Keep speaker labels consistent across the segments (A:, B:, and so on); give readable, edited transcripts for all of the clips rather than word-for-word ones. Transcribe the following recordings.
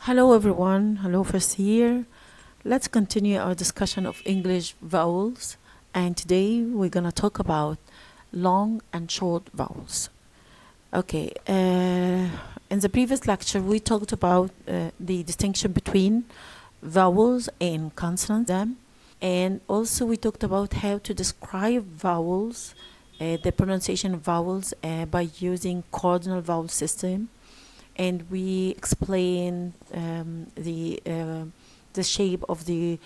A: Hello everyone, hello first here. Let's continue our discussion of English vowels, and today we're gonna talk about long and short vowels. Okay, in the previous lecture we talked about the distinction between vowels and consonants, and also we talked about how to describe vowels, the pronunciation of vowels by using cardinal vowel system, and we explain the shape of the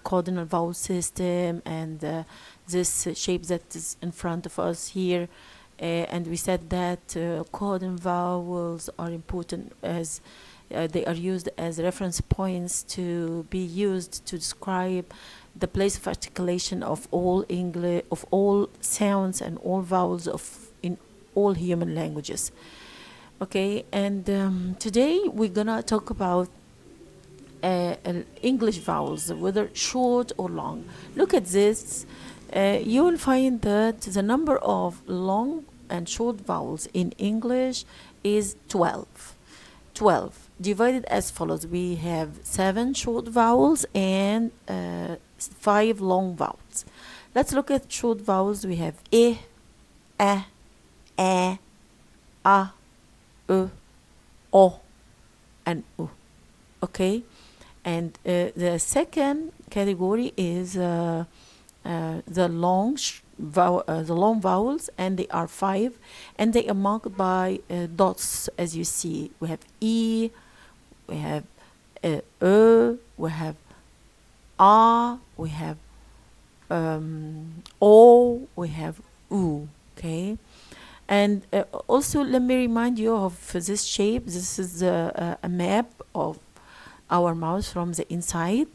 A: cardinal vowel system, and this shape that is in front of us here. And we said that cardinal vowels are important as they are used as reference points to be used to describe the place of articulation of all English, of all sounds and all vowels in all human languages. Okay, and today we're gonna talk about English vowels, whether short or long. Look at this. You will find that the number of long and short vowels in English is 12. 12 divided as follows. We have 7 short vowels and 5 long vowels. Let's look at short vowels. We have e, a, o, and u. Okay, and the second category is the long vowels, and they are 5, and they are marked by dots, as you see. We have e, we have we have a, we have o, we have u. Okay. And also, let me remind you of this shape. This is a map of our mouth from the inside.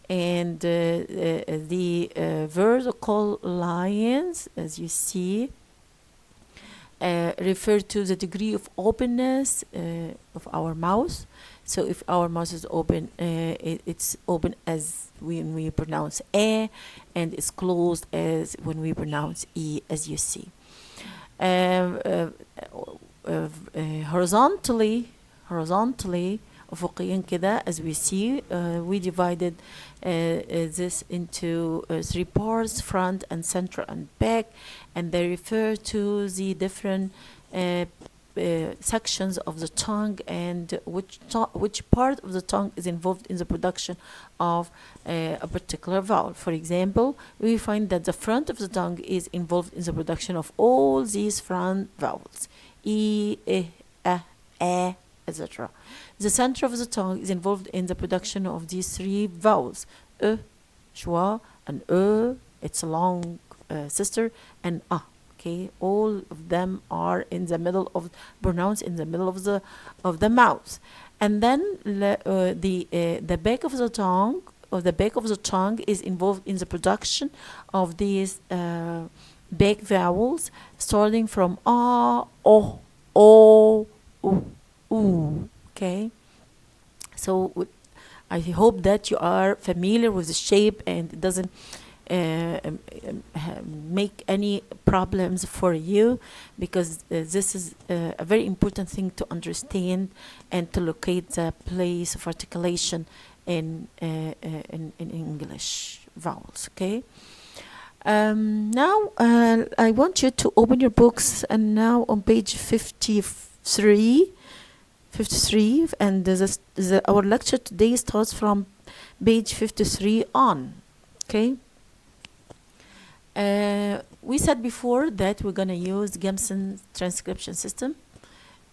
A: And the vertical lines, as you see, refer to the degree of openness of our mouth. So if our mouth is open, it's open as when we pronounce a, and it's closed as when we pronounce e, as you see. Horizontally أفقيا كده, as we see, we divided this into 3 parts: front and center and back, and they refer to the different sections of the tongue, and which part of the tongue is involved in the production of a particular vowel. For example, we find that the front of the tongue is involved in the production of all these front vowels: e, etc. The center of the tongue is involved in the production of these 3 vowels: schwa, and it's a long sister, and a. Okay, all of them are in the middle of pronounced in the middle of the mouth. And then the back of the tongue, is involved in the production of these back vowels, starting from a, o, u. Okay, so I hope that you are familiar with the shape and it doesn't make any problems for you, because this is a very important thing to understand and to locate the place of articulation in English vowels. Okay. Now I want you to open your books, and now on page 53, and our lecture today starts from page 53 on. Okay. We said before that we're going to use Gimson transcription system,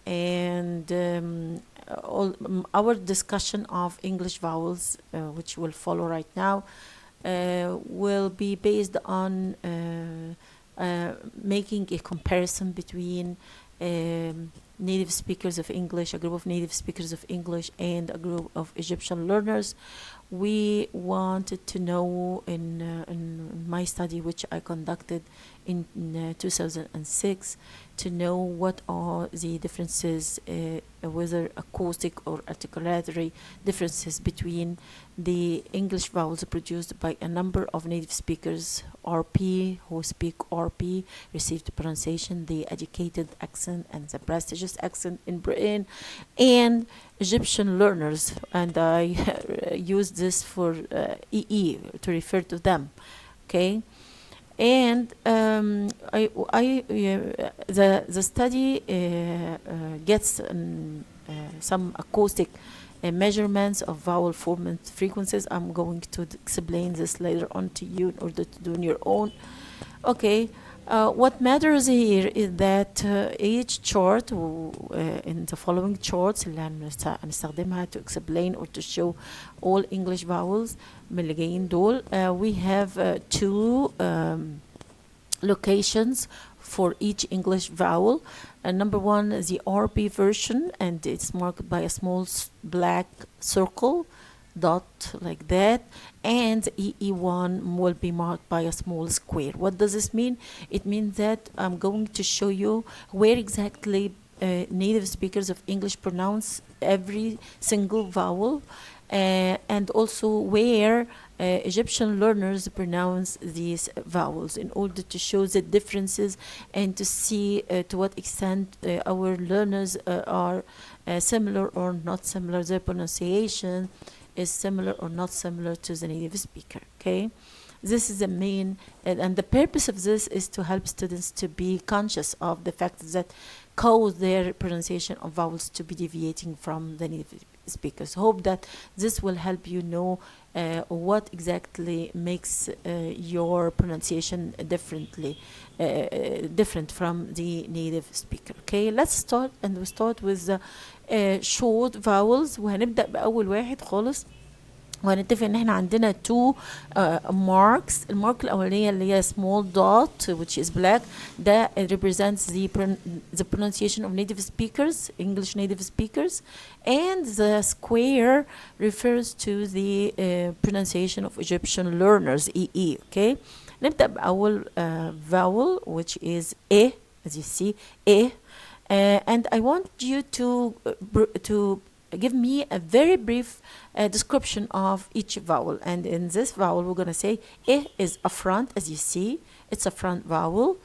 A: and our discussion of English vowels, which will follow right now, will be based on making a comparison between native speakers of English, a group of native speakers of English, and a group of Egyptian learners. We wanted to know in my study, which I conducted in 2006, to know what are the differences, whether acoustic or articulatory differences, between the English vowels produced by a number of native speakers, RP, who speak RP, received pronunciation, the educated accent and the prestigious accent in Britain, and Egyptian learners, and I use this for EE to refer to them. Okay, and the study gets some acoustic measurements of vowel formant frequencies. I'm going to explain this later on to you in order to do on your own. Okay. What matters here is that each chart in the following charts اللي هنستخدمها to explain or to show all English vowels من اللي جايين دول, we have two locations for each English vowel. Number one is the RP version, and it's marked by a small black circle dot like that, and EE1 will be marked by a small square. What does this mean? It means that I'm going to show you where exactly native speakers of English pronounce every single vowel, and also where Egyptian learners pronounce these vowels, in order to show the differences and to see to what extent our learners are similar or not similar, their pronunciation is similar or not similar to the native speaker. Okay, this is the main, and the purpose of this is to help students to be conscious of the fact that cause their pronunciation of vowels to be deviating from the native speakers. Hope that this will help you know what exactly makes your pronunciation different from the native speaker. Okay, let's start, and we start with the short vowels, وهنبدأ بأول واحد خالص. وهنتفق ان احنا عندنا two marks. المارك الاولانيه اللي هي small dot which is black, that represents the pronunciation of native speakers, English native speakers, and the square refers to the pronunciation of Egyptian learners, EE. Okay, نبدأ بأول vowel which is E, as you see, E. And I want you to give me a very brief description of each vowel. And in this vowel, we're going to say E is a front, as you see. It's a front vowel.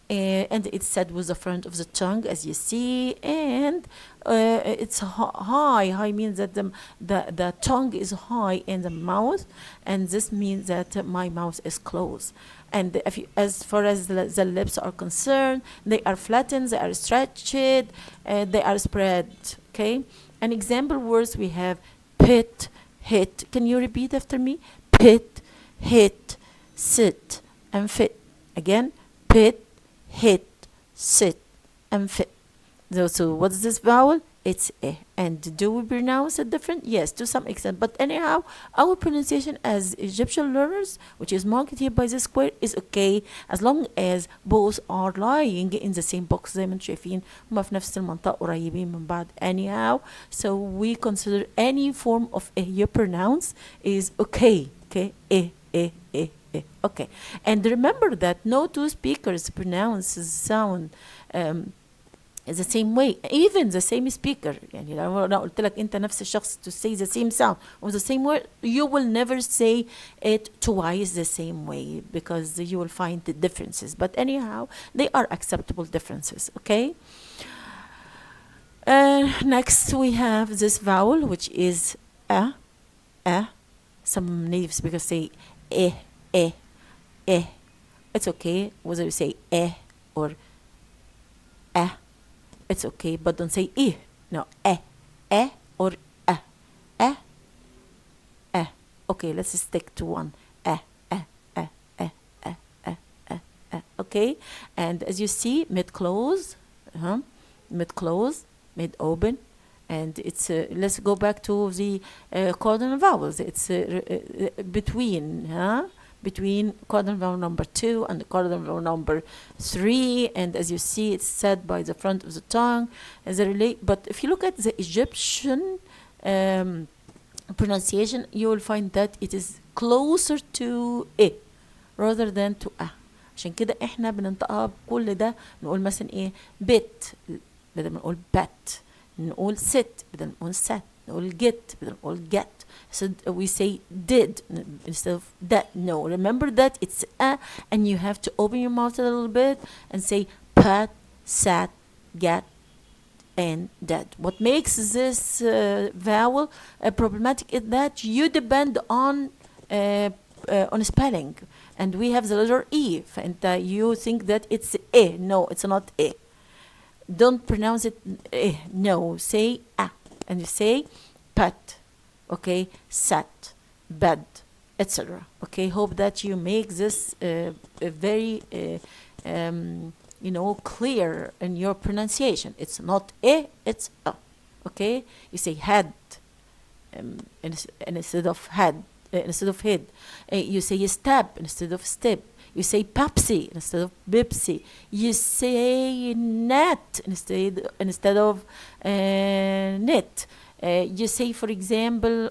A: And it's said with the front of the tongue, as you see. And it's high. High means that the tongue is high in the mouth. And this means that my mouth is closed. And as far as the lips are concerned, they are flattened, they are stretched, they are spread. Okay? An example words we have pit, hit. Can you repeat after me? Pit, hit, sit, and fit. Again, pit, hit, sit, and fit. So what is this vowel? It's E. And do we pronounce it different? Yes, to some extent. But anyhow, our pronunciation as Egyptian learners, which is marked here by the square, is okay as long as both are lying in the same box. زي ما انتم شايفين هما في نفس المنطقة قريبين من بعض. Anyhow, so we consider any form of E you pronounce is okay. Okay, E, E, E, E. Okay. And remember that no two speakers pronounce sound the same way, even the same speaker. يعني لو أنا قلت لك أنت نفس الشخص to say the same sound or the same word, you will never say it twice the same way, because you will find the differences. But anyhow, they are acceptable differences. Okay. Next we have this vowel which is A. Some native speakers say E. It's okay whether you say E or A. It's okay, but don't say E. No, E or A. Okay, let's stick to one. Okay, and as you see, mid-close, mid-open, and it's let's go back to the cardinal vowels. It's between cardinal vowel number 2 and the cardinal vowel number 3, and as you see, it's said by the front of the tongue as a relate. But if you look at the Egyptian pronunciation, you will find that it is closer to E rather than to A. عشان كده احنا بننطقها بكل ده، نقول مثلا ايه bit بدل ما نقول bat، نقول sit بدل ما نقول sat، نقول get بدل ما نقول get. So we say did instead of that. No, remember that it's A, and you have to open your mouth a little bit and say pat, sat, get, and dead. What makes this vowel problematic is that you depend on spelling, and we have the letter E, and you think that it's E. No, it's not E. Don't pronounce it E. No, say A, and you say pet, okay, sat, bed, etc. Okay, hope that you make this very clear in your pronunciation. It's not E, it's A. Okay, you say head instead of head, instead of head. You say step instead of step. You say Pepsi instead of Bipsy. You say net instead of net. You say, for example,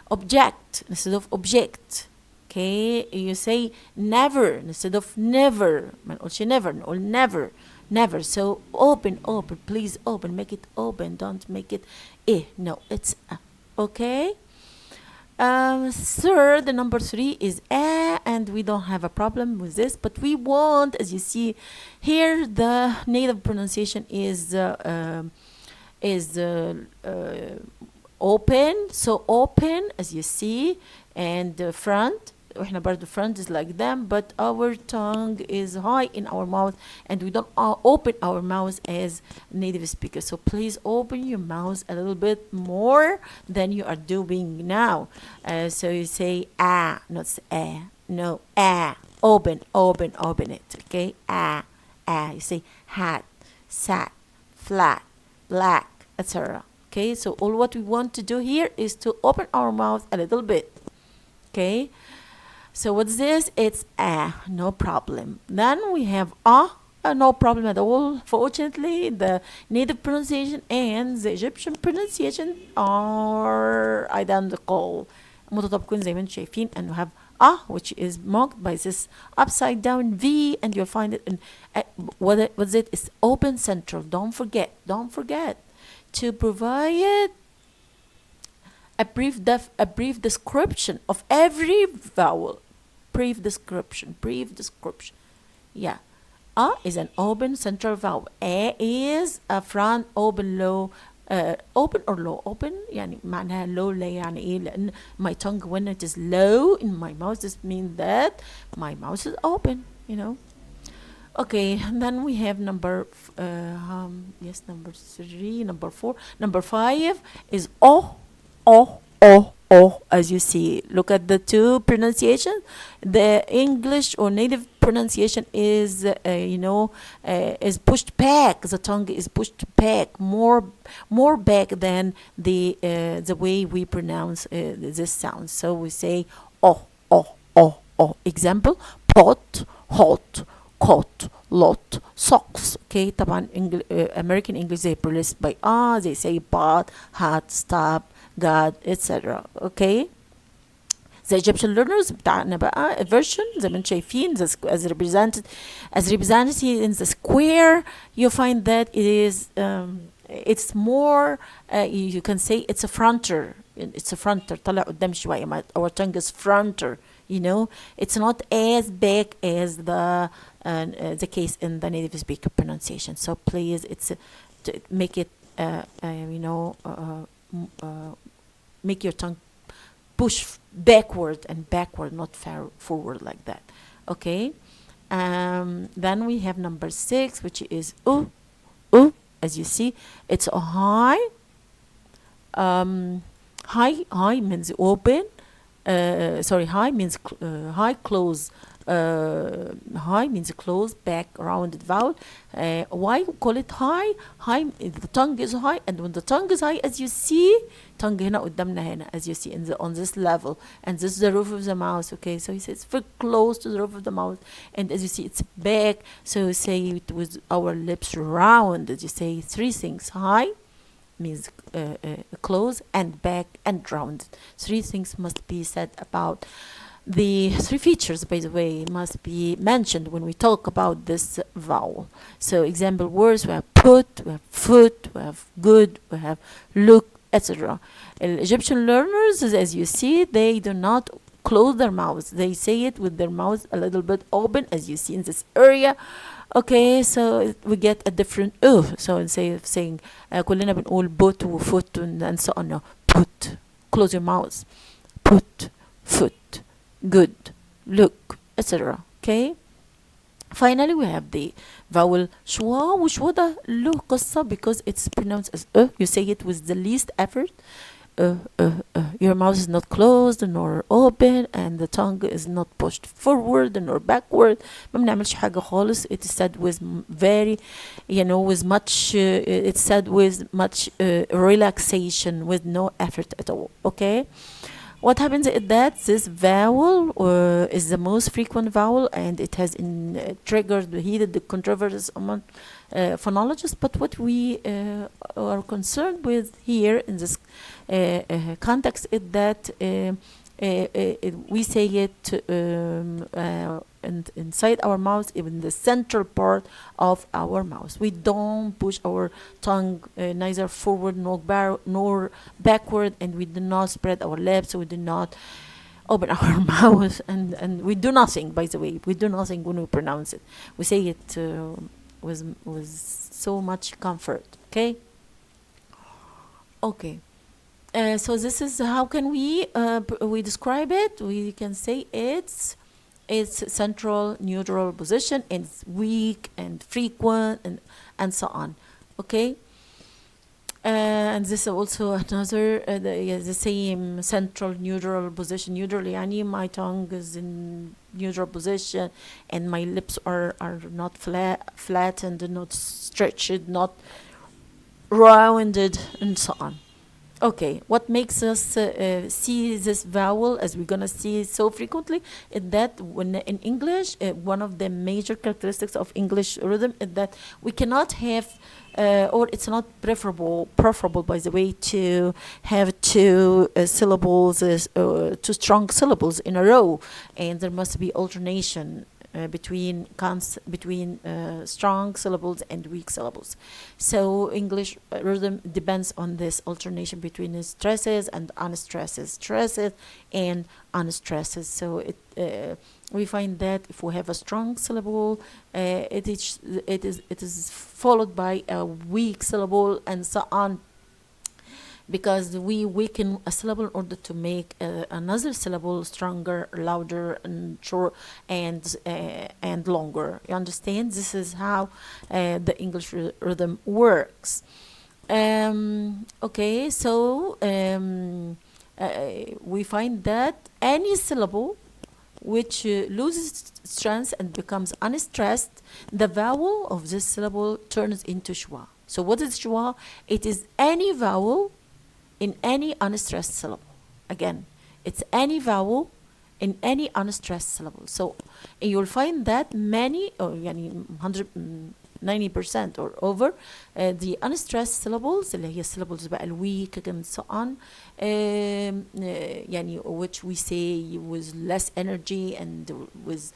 A: object instead of object. Okay, you say never instead of never. ما نقولش never, نقول never, never. So open, please open, make it open. Don't make it no, it's okay. Third, number 3 is and we don't have a problem with this, but we want, as you see here, the native pronunciation is open. So open, as you see, and front. واحنا برضو front is like them, but our tongue is high in our mouth, and we don't open our mouth as native speakers. So please open your mouth a little bit more than you are doing now. So you say not no, open it, okay? You say hat, sat, flat, black, etc. Okay, so all what we want to do here is to open our mouth a little bit. Okay, so what's this? It's no problem. Then we have no problem at all. Fortunately, the native pronunciation and the Egyptian pronunciation are identical. متطابقين زي ما انتم شايفين, and we have which is marked by this upside down V, and you'll find it in what's it? It's open central. Don't forget to provide a brief description of every vowel. Brief description. Yeah. Is an open central vowel. A is a front open low. Open or low. Open يعني معناها low لا يعني ايه, لأن my tongue when it is low in my mouth, this means that my mouth is open, you know. Okay, and then we have number 3, number 4, number 5 is as you see. Look at the two pronunciations. The English or native pronunciation is is pushed back. The tongue is pushed back, more back than the way we pronounce this sound. So we say example: pot, hot, coat, lot, socks. Okay, طبعا American English they pronounce by they say pot, hat, stop, God, etc. Okay, the Egyptian learners بتاعنا بقى a version زي ما انتم شايفين as represented in the square. You find that it is it's more you can say it's a fronter. طلع قدام شوية. Our tongue is fronter. You know, it's not as big as the case in the native speaker pronunciation. So please, it's to make it make your tongue push backward, not forward like that. Okay. Then we have number 6, which is as you see, it's a high. High means open. High means high, close. High means close, back, rounded vowel. Why call it high? High, the tongue is high, and when the tongue is high, as you see, tongue هنا قدامنا هنا, as you see on this level, and this is the roof of the mouth. Okay, so he says it's very close to the roof of the mouth, and as you see, it's back. So you say it with our lips rounded. You say 3 things: high means close, and back, and rounded. 3 things must be said about. The 3 features, by the way, must be mentioned when we talk about this vowel. So example words: we have put, we have foot, we have good, we have look, etc. Egyptian learners, as you see, they do not close their mouths. They say it with their mouth a little bit open, as you see in this area. Okay, so we get a different so instead of saying كلنا بنقول boot وfoot and so on. No. Put, close your mouth. Put, foot, good, look, etc. Okay. Finally, we have the vowel schwa. وشوا ده له قصة because it's pronounced as you say it with the least effort. Your mouth is not closed nor open and the tongue is not pushed forward nor backward. ما بنعملش حاجة خالص. It is said with very, with much, it's said with much relaxation, with no effort at all. Okay. What happens is that this vowel is the most frequent vowel and it has triggered heated controversies among phonologists. But what we are concerned with here in this context is that we say it inside our mouth, even the central part of our mouth. We don't push our tongue neither forward nor backward, and we do not spread our lips. We do not open our mouth, and we do nothing. By the way, we do nothing when we pronounce it. We say it with so much comfort. Okay. Okay. So this is how can we describe it. We can say it's central neutral position, and it's weak and frequent and so on. Okay. And this is also another the same central neutral position. Neutral يعني my tongue is in neutral position and my lips are not flattened, not stretched, not rounded, and so on. Okay, what makes us see this vowel as we're gonna see so frequently is that when in English, one of the major characteristics of English rhythm is that we cannot have, or it's not preferable by the way, to have two syllables, two strong syllables in a row, and there must be alternation between strong syllables and weak syllables. So English rhythm depends on this alternation between stresses and unstresses, stresses and unstresses. So we find that if we have a strong syllable, it is followed by a weak syllable and so on, because we weaken a syllable in order to make another syllable stronger, louder, and short, and longer. You understand? This is how the English rhythm works. Okay, so we find that any syllable which loses strength and becomes unstressed, the vowel of this syllable turns into schwa. So what is schwa? It is any vowel in any unstressed syllable. Again, it's any vowel in any unstressed syllable. So you'll find that many, or 90% or over, the unstressed syllables اللي هي syllables بقى weak and so on, which we say with less energy and with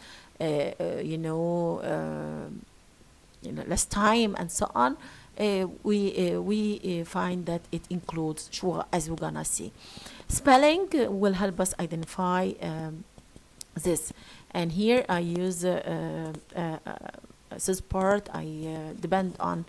A: less time and so on. We find that it includes schwa, as we're gonna see. Spelling will help us identify this, and here I use this part. I depend on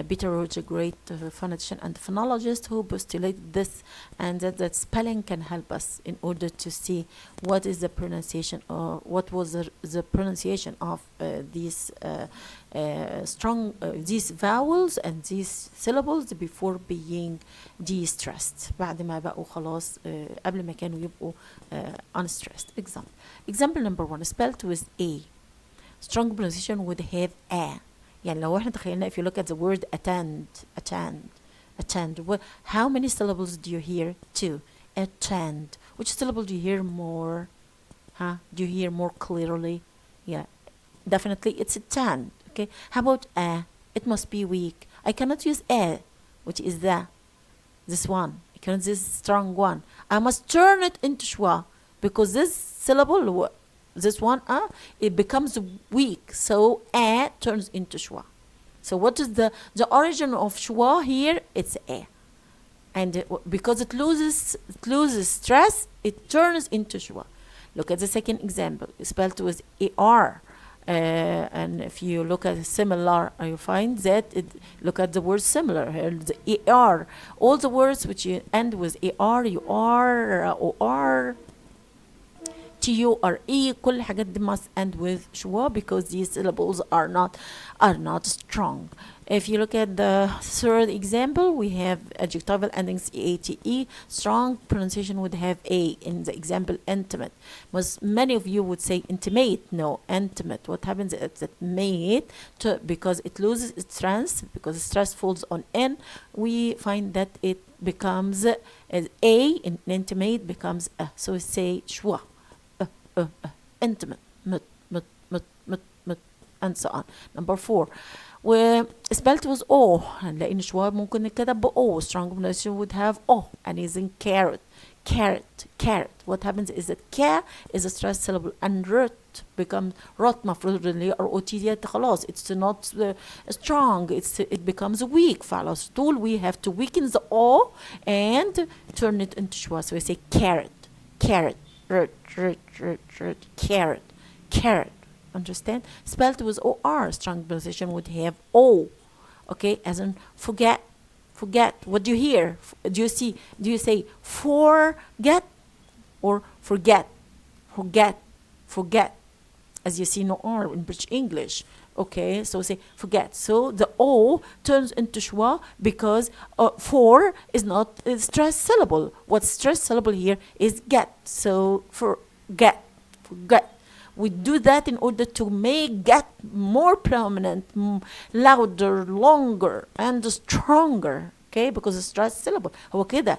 A: Peter Roach, a great phonetician and phonologist, who postulated this, and that spelling can help us in order to see what is the pronunciation, or what was the pronunciation of these strong these vowels and these syllables before being de-stressed, بعد ما بقوا خلاص قبل ما كانوا يبقوا unstressed. Example number 1, spelled with A. Strong pronunciation would have A. يعني لو احنا تخيلنا, if you look at the word attend, how many syllables do you hear? 2. Attend. Which syllable do you hear more? Do you hear more clearly? Yeah, definitely it's attend. Okay, how about A? It must be weak. I cannot use A, which is this one. I cannot use this strong one. I must turn it into schwa, because this syllable, this one, it becomes weak. So A turns into schwa. So what is the origin of schwa here? It's A. And because it loses stress, it turns into schwa. Look at the second example, spelled with AR. And if you look at similar, you find that look at the word similar here, the er. All the words which you end with er, you are, or T-U-R-E, كل الحاجات دي must end with schwa because these syllables are not strong. If you look at the third example, we have adjectival endings E-A-T-E. Strong pronunciation would have A in the example intimate. Many of you would say intimate. No, intimate. What happens is that mate, because it loses its stress, because stress falls on N, we find that it becomes as A in intimate becomes A. So we say schwa. Intimate, and so on. Number 4, spelled with O. هنلاقي شوية ممكن نكتب ب O. Strong pronunciation would have O. And is in carrot. What happens is that K is a stressed syllable and rot becomes rot مفروض اللي ROT ديت خلاص. It's not strong. It becomes weak. فعلى طول we have to weaken the O and turn it into شوية. So we say carrot. Carrot. Understand? Spelled with O-R. Strong pronunciation would have O. Okay, as in forget. What do you hear? Do you say forget or forget? As you see, no R in British English. Okay, so say forget. So the O turns into schwa because for is not a stressed syllable. What's stressed syllable here is get. So forget. We do that in order to make get more prominent, louder, longer, and stronger. Okay, because it's stressed syllable. هو كده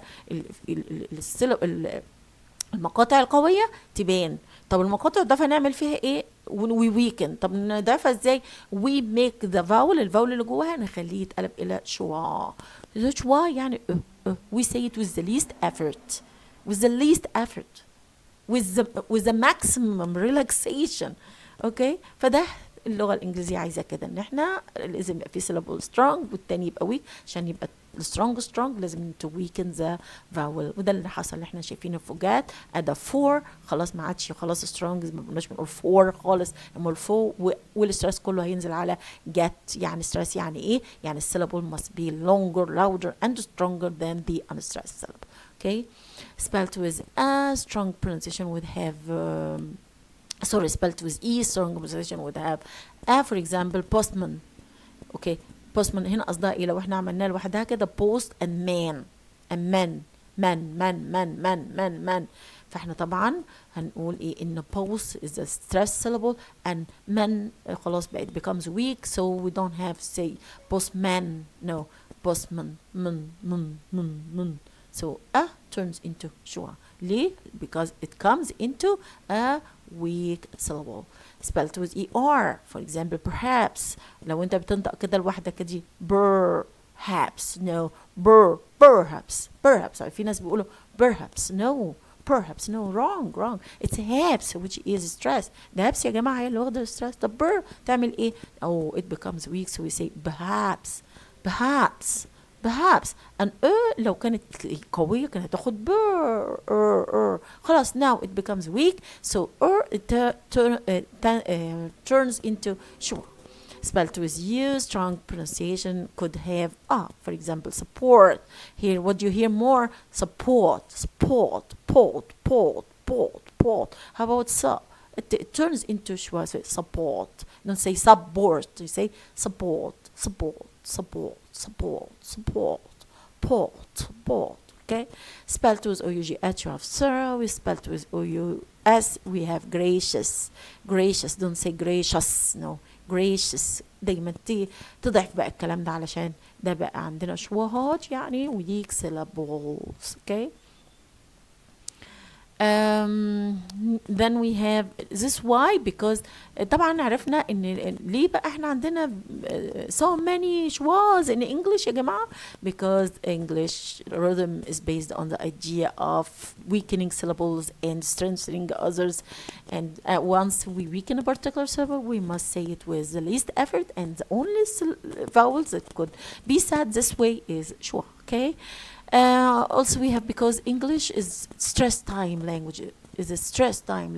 A: المقاطع القوية تبان. طب المقاطع الضعيفة نعمل فيها ايه؟ we weaken. طب نضعفها ازاي؟ we make the vowel الفاول اللي جواها نخليه يتقلب الى شوا. شوا يعني we say it with the least effort. with the maximum relaxation. okay, فده اللغة الإنجليزية عايزة كده ان احنا لازم يبقى في syllable strong والتاني يبقى weak عشان يبقى strong لازم to weaken the vowel. وده اللي حصل اللي احنا شايفينه فوجات أدا for خلاص ما عادش خلاص strong ما بنقولش بنقول for خالص اما الفو والستريس كله هينزل على get. يعني stress يعني ايه؟ يعني syllable must be longer, louder and stronger than the unstressed syllable. okay, spelled with a strong pronunciation would have spelled with E. Strong pronunciation would have for example postman. okay, postman هنا قصدها ايه؟ لو احنا عملناه لوحدها كده post and man. فاحنا طبعا هنقول ايه؟ ان post is a stressed syllable and man خلاص بقت becomes weak, so we don't have say postman. no, postman. من. so turns into schwa. ليه؟ because it comes into a weak syllable. spelled with ER. for example perhaps. لو انت بتنطق كده لوحدك كده perhaps. no, perhaps. في ناس بيقولوا perhaps. no, wrong. it's haps which is stress. ده haps يا جماعة هي اللي واخدة stress. طب تعمل ايه؟ it becomes weak, so we say perhaps. and لو كانت قوية كانت هتاخد خلاص. now it becomes weak, so it turns into schwa. spelled with U. Strong pronunciation could have for example support. Here what do you hear more? Support. How about it turns into schwa. So support. Don't say support, you say support. Okay, spelled with O-U-G-H you have thorough. We spelled with O-U-S we have gracious. Don't say gracious. no, gracious. دايما تضعف بقى الكلام ده علشان ده بقى عندنا شواهات يعني weak syllables. okay, then we have this why because طبعا عرفنا ان ليه بقى احنا عندنا so many schwas in English يا جماعة. because English rhythm is based on the idea of weakening syllables and strengthening others, and once we weaken a particular syllable we must say it with the least effort, and the only vowels that could be said this way is schwa. okay, also we have because English is stress time language. is a stress time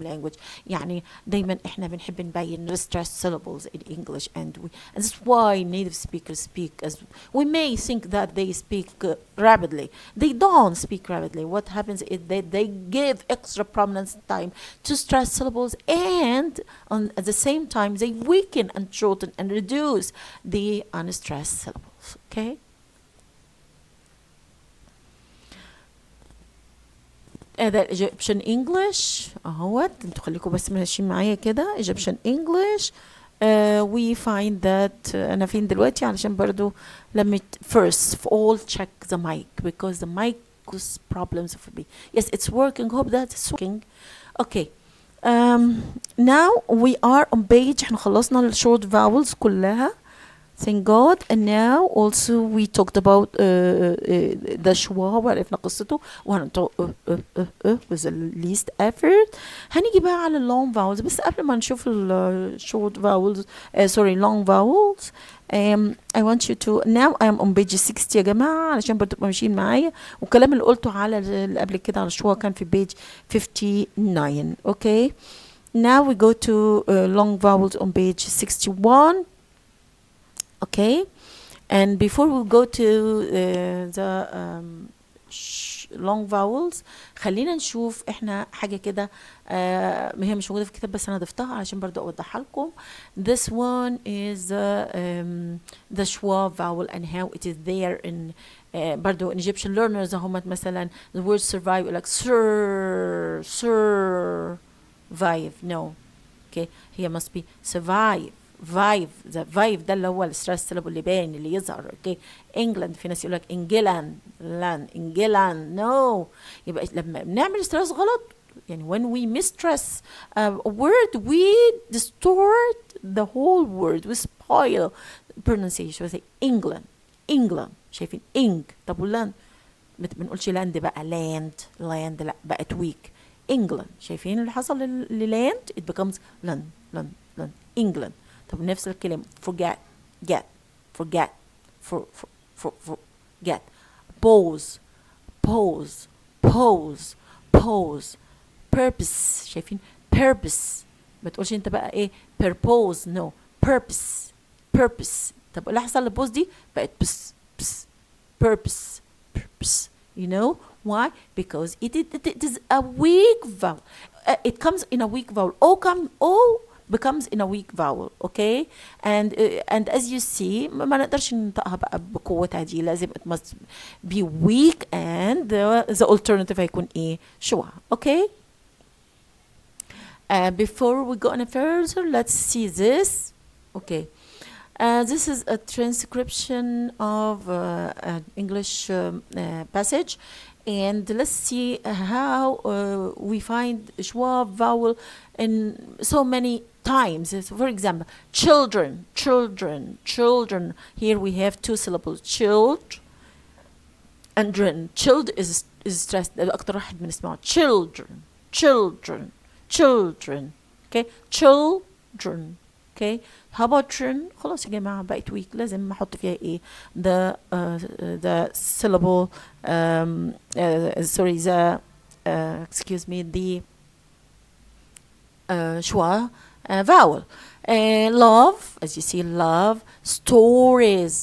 A: language. يعني دايما احنا بنحب نبين stress syllables in English, and that's why native speakers speak as we may think that they speak rapidly. They don't speak rapidly. What happens is that they give extra prominence time to stress syllables, and at the same time they weaken and shorten and reduce the unstressed syllables. Okay. ده Egyptian English اهوت. انتوا خليكم بس ماشيين معايا كده. Egyptian English we find that انا فين دلوقتي علشان برضو let me first of all check the mic because the mic was problems for me. Yes, it's working. Hope that it's working. Okay. Now we are on page احنا خلصنا ال short vowels كلها. Thank God. And now also we talked about the schwa وعرفنا قصته وهنطق with the least effort. هنيجي بقى على long vowels بس قبل ما نشوف ال short vowels sorry long vowels. I want you to now I am on page 60 يا جماعة علشان برضو تبقوا ماشيين معايا والكلام اللي قلته على اللي قبل كده على الشوا كان في page 59. Okay. Now we go to long vowels on page 61. Okay, and before we go to the long vowels خلينا نشوف احنا حاجة كده هي مش موجودة في الكتاب بس انا ضفتها عشان برضو اوضحها لكم. This one is the schwa vowel and how it is there in برضو in Egyptian learners هم مثلا the word survive like survive. No. Okay, here must be survive. Vive the vive ده اللي هو الستريس syllable اللي باين اللي يظهر. اوكي. انجلاند في ناس يقول لك انجلاند نو يبقى لما بنعمل ستريس غلط يعني when we mistress a word we distort the whole word we spoil pronunciation. we say England شايفين طب واللاند بنقولش لاند بقى لاند لا بقت weak. England شايفين اللي حصل للاند it becomes land England. طب نفس الكلمة forget pause purpose شايفين purpose ما تقولش انت بقى ايه purpose no purpose طب اللي حصل للبوز دي بقت purpose you know why because it is a weak vowel. It comes in a weak vowel. O becomes in a weak vowel. Okay, and as you see ما نقدرش ننطقها بقى بقوتها دي لازم it must be weak and the alternative هيكون ايه شوا. Okay. Before we go any further let's see this. Okay. This is a transcription of an English passage, and let's see how we find schwa vowel in so many times. For example, children. Here we have two syllables, and child is stressed. أكتر واحد بنسمعه children. Okay, children. Okay, how about خلاص يا جماعة بقت weak لازم احط فيها ايه the syllable sorry the excuse me the schwa vowel. Love, as you see, love. Stories.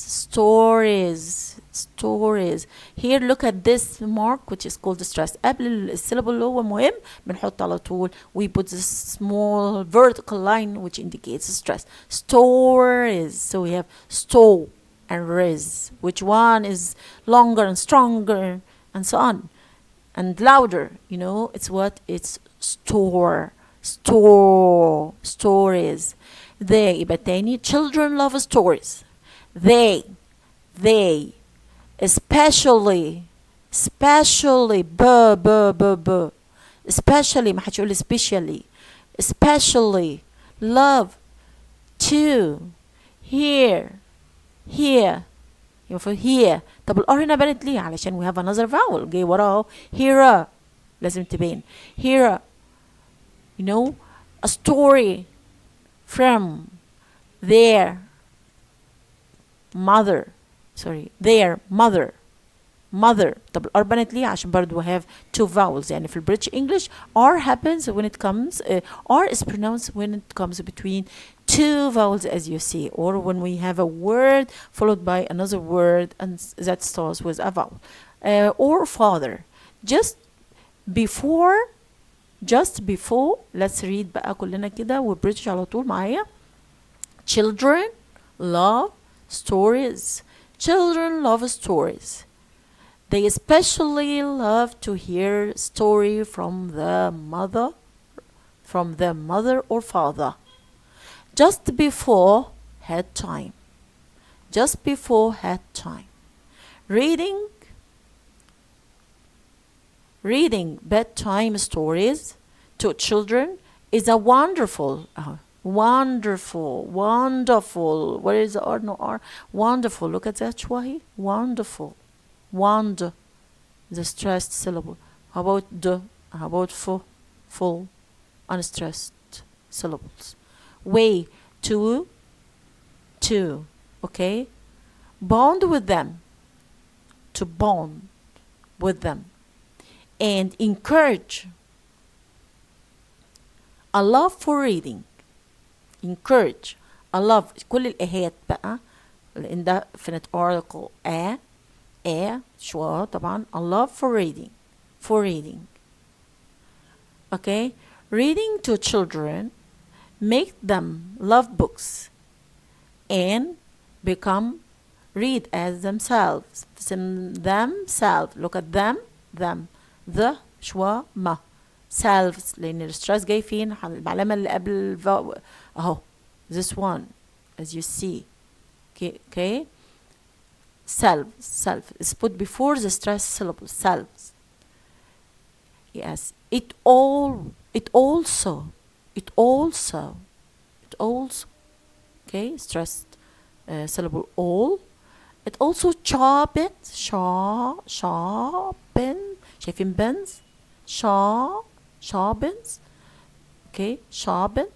A: Here look at this mark which is called the stress. قبل السيلابل اللي هو مهم بنحط على طول we put this small vertical line which indicates stress. Stories. So we have sto and riz. Which one is longer and stronger and so on and louder? You know, it's what? It's stories. They يبقى تاني children love stories. They especially especially ما حدش يقول especially love to hear يبقى here. طب الار هنا بانت ليه؟ علشان we have another vowel جاي وراها hear لازم تبين hear. You know, a story from their mother mother. طب الار بنت ليه؟ عشان برضو we have two vowels. يعني في British English R happens when it comes R is pronounced when it comes between two vowels, as you see, or when we have a word followed by another word and that starts with a vowel. Or father. Before just before let's read بقى كلنا كده وبريتش على طول معايا. Children love stories. Children love stories. They especially love to hear story from their mother or father. Just before had time. Just before had time. Reading bedtime stories to children is a wonderful, where is the R? No R. Wonderful. Look at that, Shwahi. Wonderful. The stressed syllable. How about the? How about full, unstressed syllables. Way to, okay? Bond with them. To bond with them. And encourage a love for reading. Encourage a love. كل الإهات بقى indefinite article شوا طبعا. A love for reading. Okay. Reading to children make them love books and read as themselves. Look at them. The شوا ما selves لأن الستريس جاي فين؟ العلامة اللي قبل أهو this one as you see. Okay. Self is put before the stress syllable. Selves. Yes. It also. Okay. Stressed syllable all. It also sharpens. شايفين bends. Sharpens. Okay. Sharpen.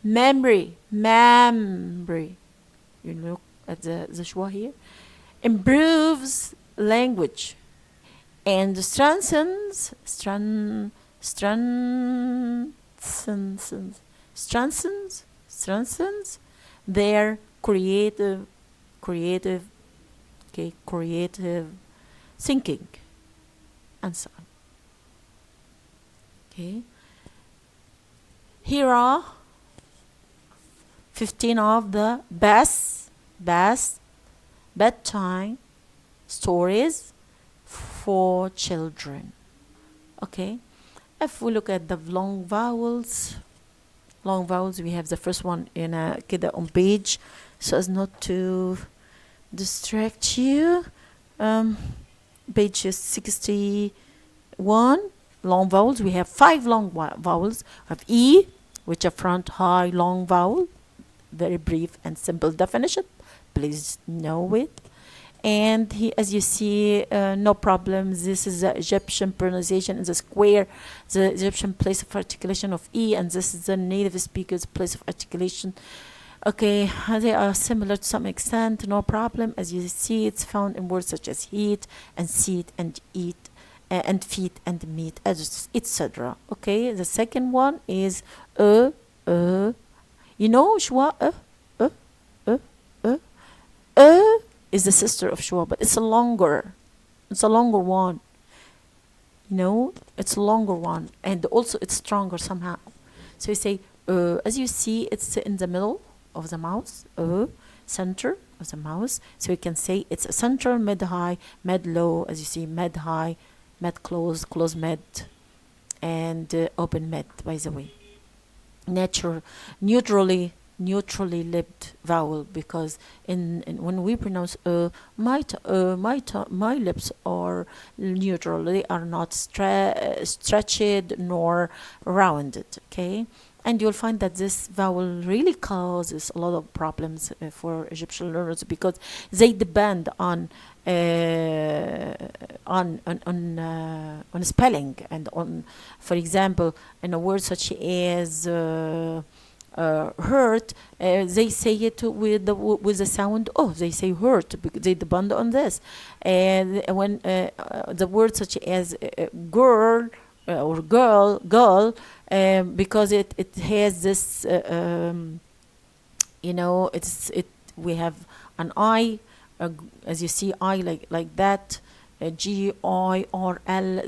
A: Memory. You look at the schwa here. Improves language and strengthens their creative thinking and so on. Okay. Here are 15 of the best bedtime stories for children. Okay. If we look at the long vowels, we have the first one in كده on page so as not to distract you. Page 61. Long vowels. We have 5 long vowels. We have E, which are front high long vowel. Very brief and simple definition. Please know it. And as you see, no problems. This is the Egyptian pronunciation in the square, the Egyptian place of articulation of E, and this is the native speaker's place of articulation. Okay, they are similar to some extent, no problem. As you see, it's found in words such as heat and seat and eat and feet and meat, etc. Okay, the second one is you know schwa is the sister of schwa, but it's a longer one. You know, it's a longer one, and also it's stronger somehow. So you say as you see, it's in the middle of the mouth, center of the mouth. So you can say it's a central, mid high, mid low. As you see, mid high, mid close, close mid, and open mid. By the way, neutrally lipped vowel, because in when we pronounce my lips are neutral. They are not stretched nor rounded. Okay. And you'll find that this vowel really causes a lot of problems for Egyptian learners, because they depend on spelling and on, for example, in a word such as hurt, they say it with the sound oh. They say hurt because they depend on this. And when the word such as girl or girl, because it has this we have an I, as you see I like that, Girl.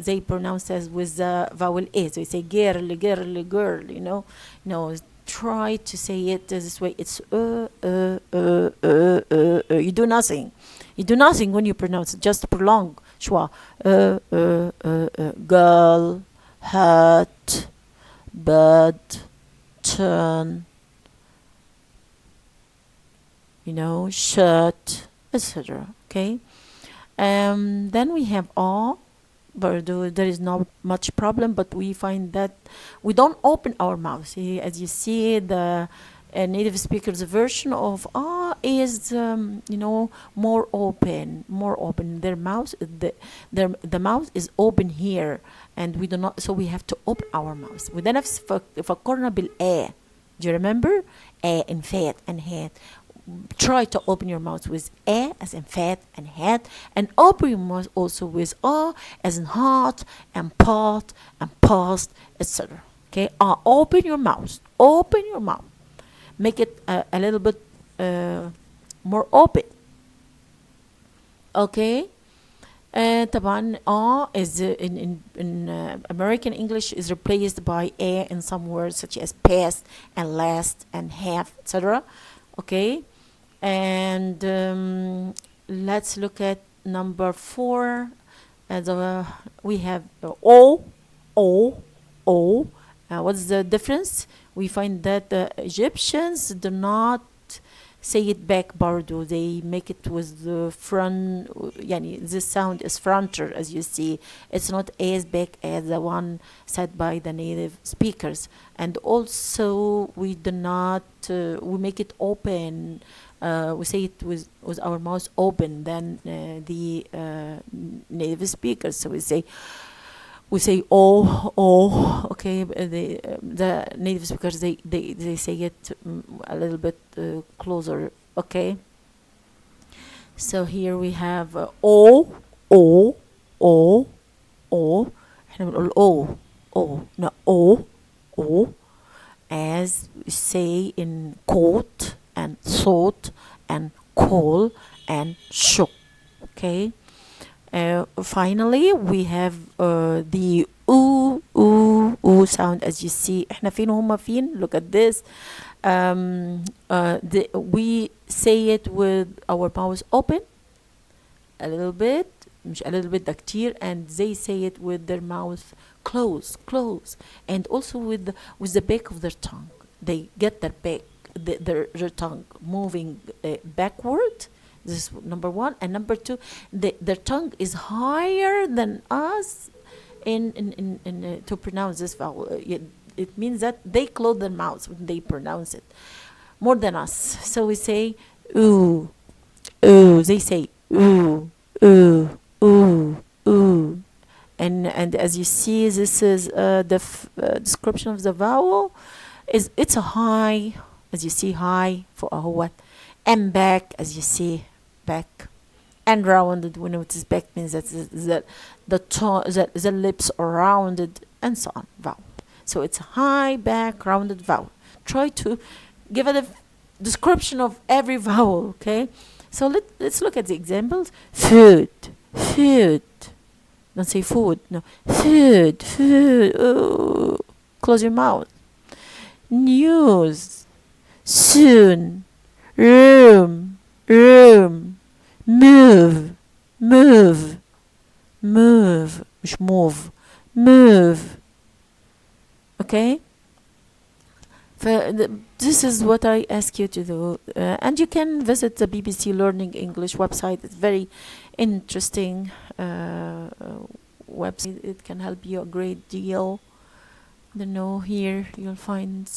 A: They pronounce as with the vowel A. So you say girl, girl, girl. No, try to say it this way. It's You do nothing. You do nothing when you pronounce it. Just prolong schwa. Girl, hurt, bad, turn. Shirt, etc. Okay. Then we have all, but there is not much problem, but we find that we don't open our mouth. See, as you see, the native speakers version of is more open. Their mouth, the mouth is open here, and we do not. So we have to open our mouth. We then have فكرنا بالآ. Do you remember? A in fat and head. Try to open your mouth with A as in fat and head, and open your mouth also with A as in heart and pot and past, etc. Okay, open your mouth. Open your mouth. Make it a little bit more open. Okay. طبعا is in American English is replaced by A in some words such as past and last and have, etc. Okay. And let's look at number 4. We have O. What's the difference? We find that the Egyptians do not say it back bardo. They make it with the front. This sound is fronter, as you see. It's not as back as the one said by the native speakers. And also we do not. We make it open. We say it with our mouth open than the native speakers. So we say oh. Okay, the native speakers they say it a little bit closer. Okay. So here we have O. احنا بنقول O. No, O. As we say in coat and thought and call and show. Okay. Finally we have the oo sound, as you see. احنا فين وهم فين. Look at this. We say it with our mouth open a little bit, مش a little bit ده كتير, and they say it with their mouth close, and also with the back of their tongue. They get their back, their tongue moving backward. This is number 1. And number 2, their tongue is higher than us in to pronounce this vowel. It means that they close their mouths when they pronounce it more than us. So we say ooh. They say ooh. And as you see, this is the description of the vowel. It's a high, as you see, high for what, and back, as you see, back, and rounded. When it is back means that the lips are rounded, and so on. Vowel. So it's a high, back, rounded vowel. Try to give it a description of every vowel. Okay. So let's look at the examples. Food. Don't say food. No. Food. Ooh. Close your mouth. News. Soon. Room. Move. مش move. Move. Okay. This is what I ask you to do, and you can visit the BBC Learning English website. It's very interesting website. It can help you a great deal. Here you'll find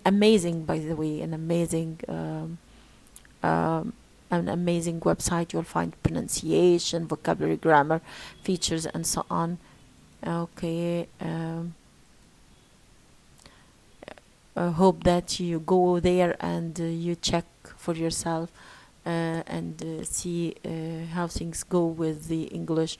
A: amazing, by the way, an amazing website. You'll find pronunciation, vocabulary, grammar, features, and so on. Okay. hope that you go there and you check for yourself and see how things go with the English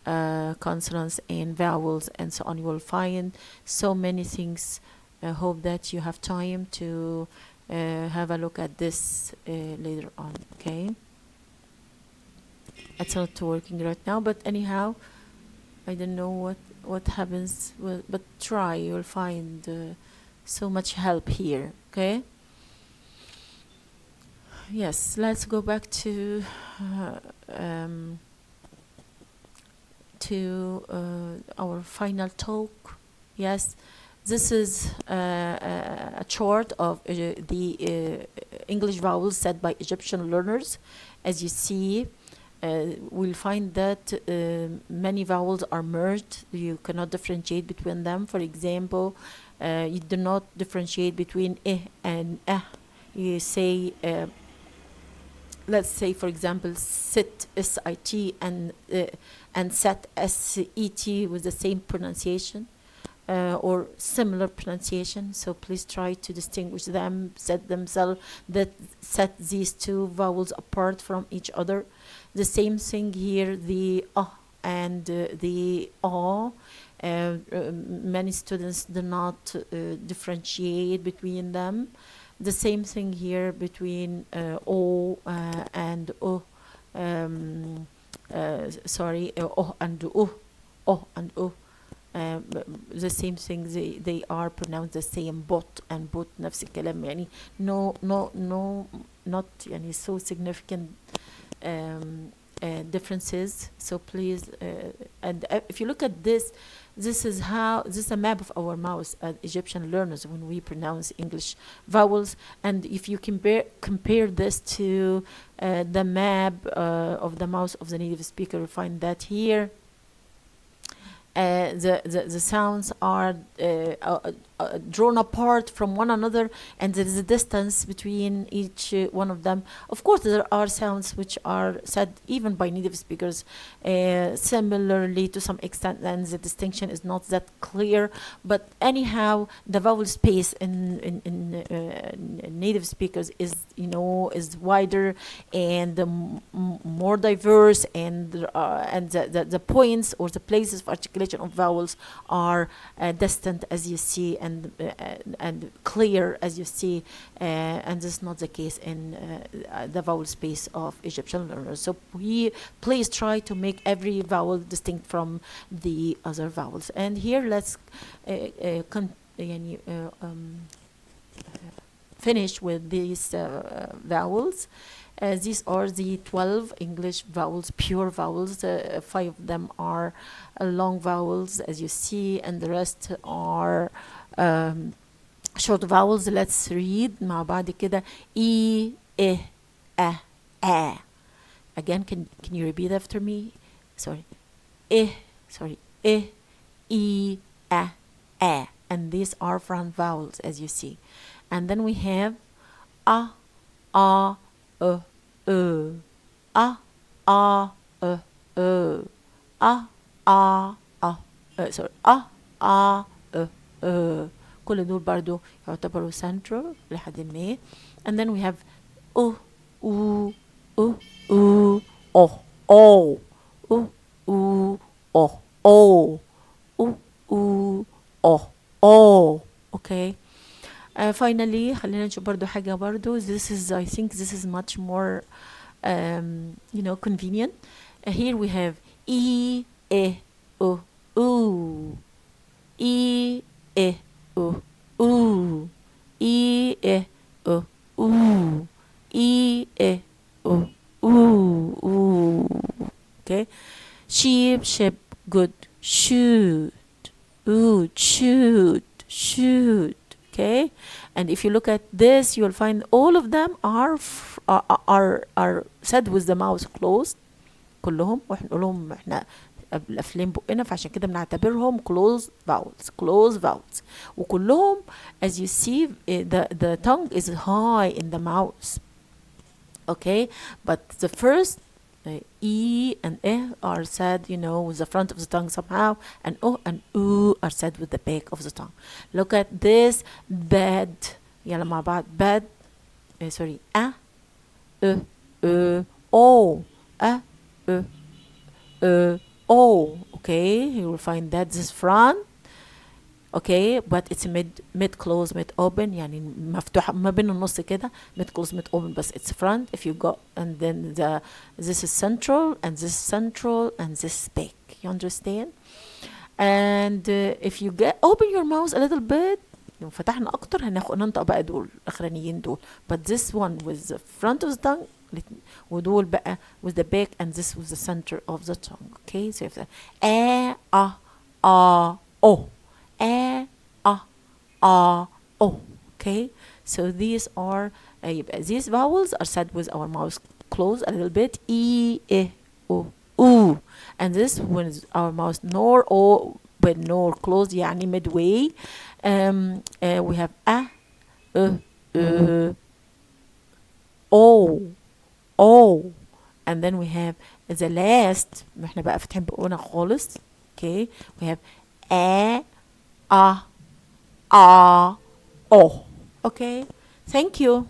A: consonants and vowels and so on. You will find so many things. I hope that you have time to have a look at this later on. Okay, it's not working right now, but anyhow, I don't know what happens, but try. You'll find so much help here. Okay. Yes, let's go back to our final talk. Yes, this is a chart of the English vowels said by Egyptian learners. As you see, we'll find that many vowels are merged. You cannot differentiate between them. For example, you do not differentiate between and You say, let's say, for example, sit, S-I-T, and set, S-E-T, with the same pronunciation or similar pronunciation. So please try to distinguish them, set these two vowels apart from each other. The same thing here, the and the many students do not differentiate between them. The same thing here between O and O. O and O. O and O. The same thing, they are pronounced the same. Bot and bot نفس الكلام يعني not يعني so significant differences. So please and if you look at this is a map of our mouth as Egyptian learners when we pronounce English vowels. And if you compare this to the map of the mouth of the native speaker, you find that here the sounds are drawn apart from one another, and there is a distance between each one of them. Of course, there are sounds which are said even by native speakers similarly to some extent, and the distinction is not that clear. But anyhow, the vowel space in native speakers is wider and more diverse, and the points or the places of articulation of vowels are distant, as you see, and clear, as you see, and this is not the case in the vowel space of Egyptian learners. So please try to make every vowel distinct from the other vowels. And here let's finish with these vowels. These are the 12 English vowels, pure vowels. 5 of them are long vowels, as you see, and the rest are short vowels. Let's read مع بعض كده. E, I, A. Again, can you repeat after me? Sorry. I, I, A. And these are front vowels, as you see. And then we have A, A, A, A, A, A, A, sorry, A, A, كل دول برضو يعتبروا central لحد ما. And then we have O, O, O, O, O, O, O, O, O, O, O, O, O. Okay. Finally, خلينا نشوف برضو حاجة برضو. I think this is much more convenient. Here we have E, O, U, E, O, U, E, O, U, E, O, U. Okay. Sheep, good. Shoot, shoot. Okay, and if you look at this, you'll find all of them are said with the mouth closed. كلهم واحنا نقولهم احنا قافلين بقنا، فعشان كده بنعتبرهم closed vowels. وكلهم, as you see, the tongue is high in the mouth. Okay, but the first E and are said, with the front of the tongue somehow, and O and U are said with the back of the tongue. Look at this. Bed. يلا مع بعض. bed. Sorry. A. O. A. O. Okay, you will find that this front. Okay, but it's mid close mid open يعني مفتوحة ما بين النص كده mid close mid open بس it's front if you go and then this is central and this central and this back. You understand? And if you open your mouth a little bit لو فتحنا أكتر هننطق بقى دول الأخرانيين دول. But this one with the front of the tongue ودول بقى with the back and this with the center of the tongue. Okay, so if a o a o. Okay, so these are these vowels are said with our mouth closed a little bit. E o u, and this with our mouth nor o but nor closed يعني midway. We have a o, and then we have the last احنا بقى فاتحين بقونا خالص. Okay, we have a o. Okay, thank you.